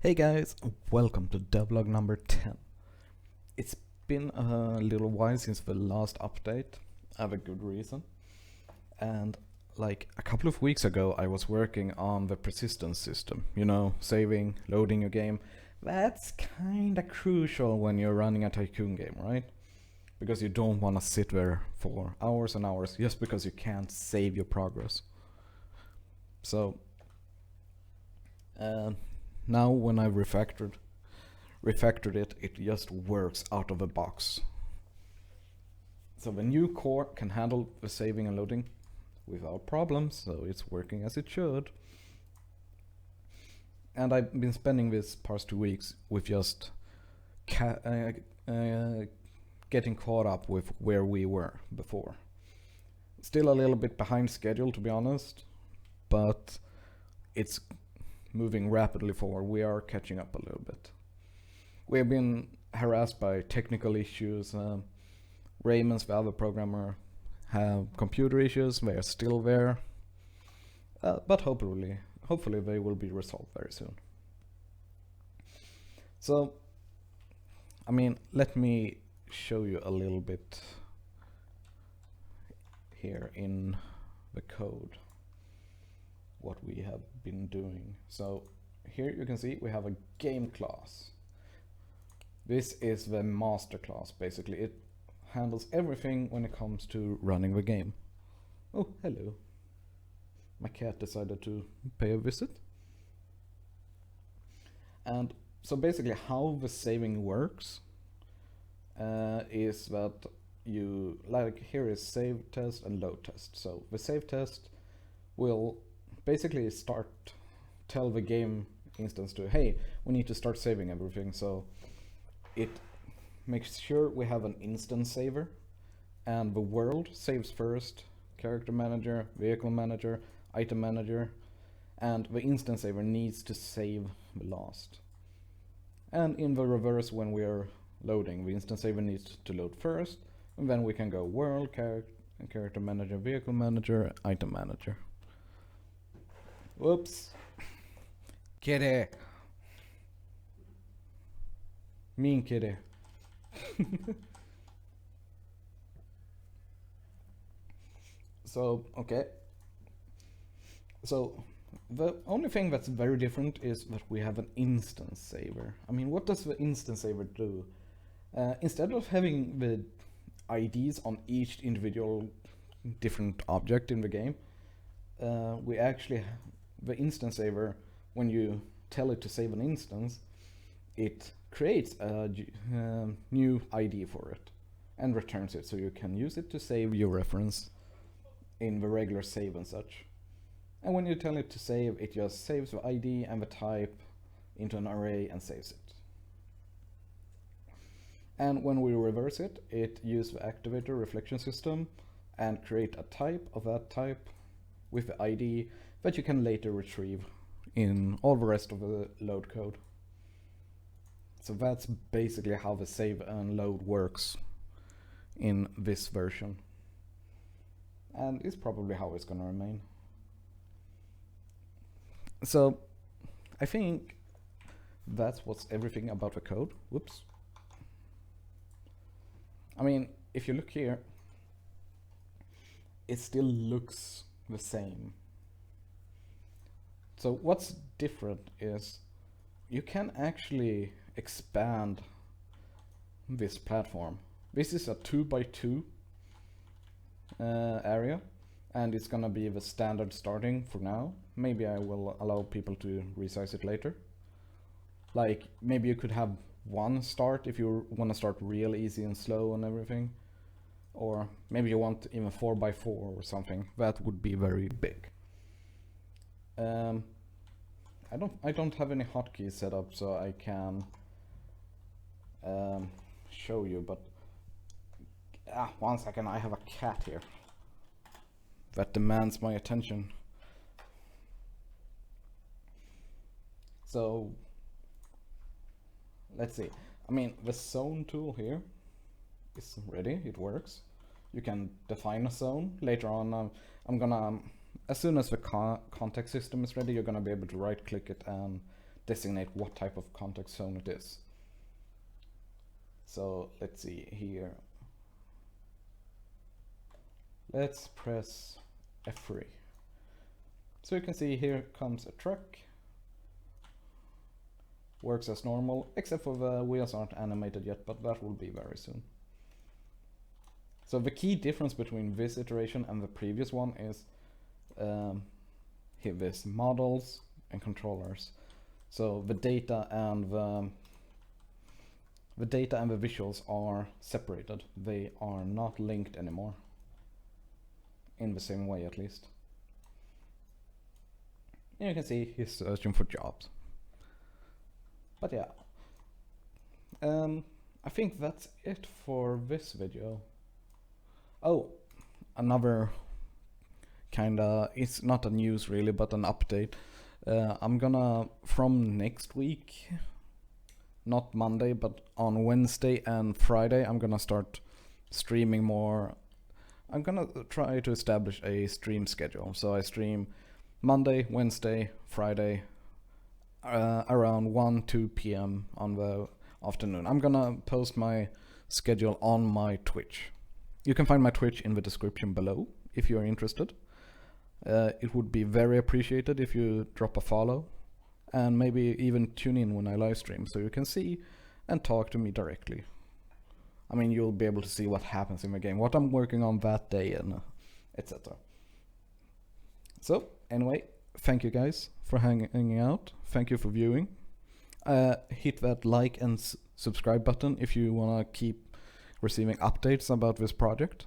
Hey guys, welcome to devlog number 10. It's been a little while since the last update. I have a good reason. And like a couple of weeks ago I was working on the Persistence system. You know, saving, loading your game. That's kinda crucial when you're running a tycoon game, right? Because you don't want to sit there for hours and hours just because you can't save your progress. So now when I refactored it, it just works out of the box. So the new core can handle the saving and loading without problems, so it's working as it should. And I've been spending this past 2 weeks with just getting caught up with where we were before. Still a little bit behind schedule, to be honest, but it's moving rapidly forward. We are catching up a little bit. We have been harassed by technical issues. Raymond's, the other programmer, have computer issues. They are still there, but hopefully they will be resolved very soon. So, I mean, let me show you a little bit here in the code what we have been doing. So here you can see we have a game class. This is the master class. Basically it handles everything when it comes to running the game. Oh, hello. My cat decided to pay a visit. And so basically how the saving works is that you, like, here is save test and load test. So the save test will basically tell the game instance to, hey, we need to start saving everything. So it makes sure we have an instance saver, and the world saves first, character manager, vehicle manager, item manager, and the instance saver needs to save the last. And in the reverse, when we are loading, the instance saver needs to load first, and then we can go world, character manager, vehicle manager, item manager. Whoops. Kitty. Mean kitty. So, okay. So, the only thing that's very different is that we have an instance saver. I mean, what does the instance saver do? Instead of having the IDs on each individual different object in the game, we actually the instance saver, when you tell it to save an instance, it creates a new ID for it and returns it, so you can use it to save your reference in the regular save and such. And when you tell it to save, it just saves the ID and the type into an array and saves it. And when we reverse it, it uses the activator reflection system and create a type of that type with the ID that you can later retrieve in all the rest of the load code. So that's basically how the save and load works in this version. And it's probably how it's gonna remain. So I think that's what's everything about the code. Whoops. I mean, if you look here, it still looks the same. So what's different is you can actually expand this platform. This is a 2x2 area, and it's gonna be the standard starting for now. Maybe I will allow people to resize it later. Like, maybe you could have one start if you want to start real easy and slow and everything. Or maybe you want even 4x4 or something. That would be very big. I don't have any hotkeys set up, so I can show you, but 1 second, I have a cat here that demands my attention. So let's see. I mean, the zone tool here is ready, it works. You can define a zone. Later on, I'm gonna, as soon as the context system is ready, you're gonna be able to right click it and designate what type of context zone it is. So let's see here. Let's press F3. So you can see here comes a truck. Works as normal, except for the wheels aren't animated yet, but that will be very soon. So the key difference between this iteration and the previous one is here this models and controllers. So the data and the visuals are separated. They are not linked anymore. In the same way, at least. And you can see he's searching for jobs. But yeah, I think that's it for this video. Oh, another kinda, it's not a news really, but an update. I'm gonna, from next week, not Monday, but on Wednesday and Friday, I'm gonna start streaming more. I'm gonna try to establish a stream schedule. So I stream Monday, Wednesday, Friday, around 1-2 p.m. on the afternoon. I'm gonna post my schedule on my Twitch. You can find my Twitch in the description below if you're interested. It would be very appreciated if you drop a follow and maybe even tune in when I live stream so you can see and talk to me directly. I mean, you'll be able to see what happens in the game, what I'm working on that day, and etc. So anyway, thank you guys for hanging out. Thank you for viewing. Hit that like and subscribe button if you want to keep receiving updates about this project.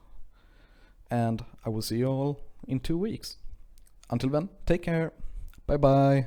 And I will see you all in 2 weeks. Until then, take care. Bye bye.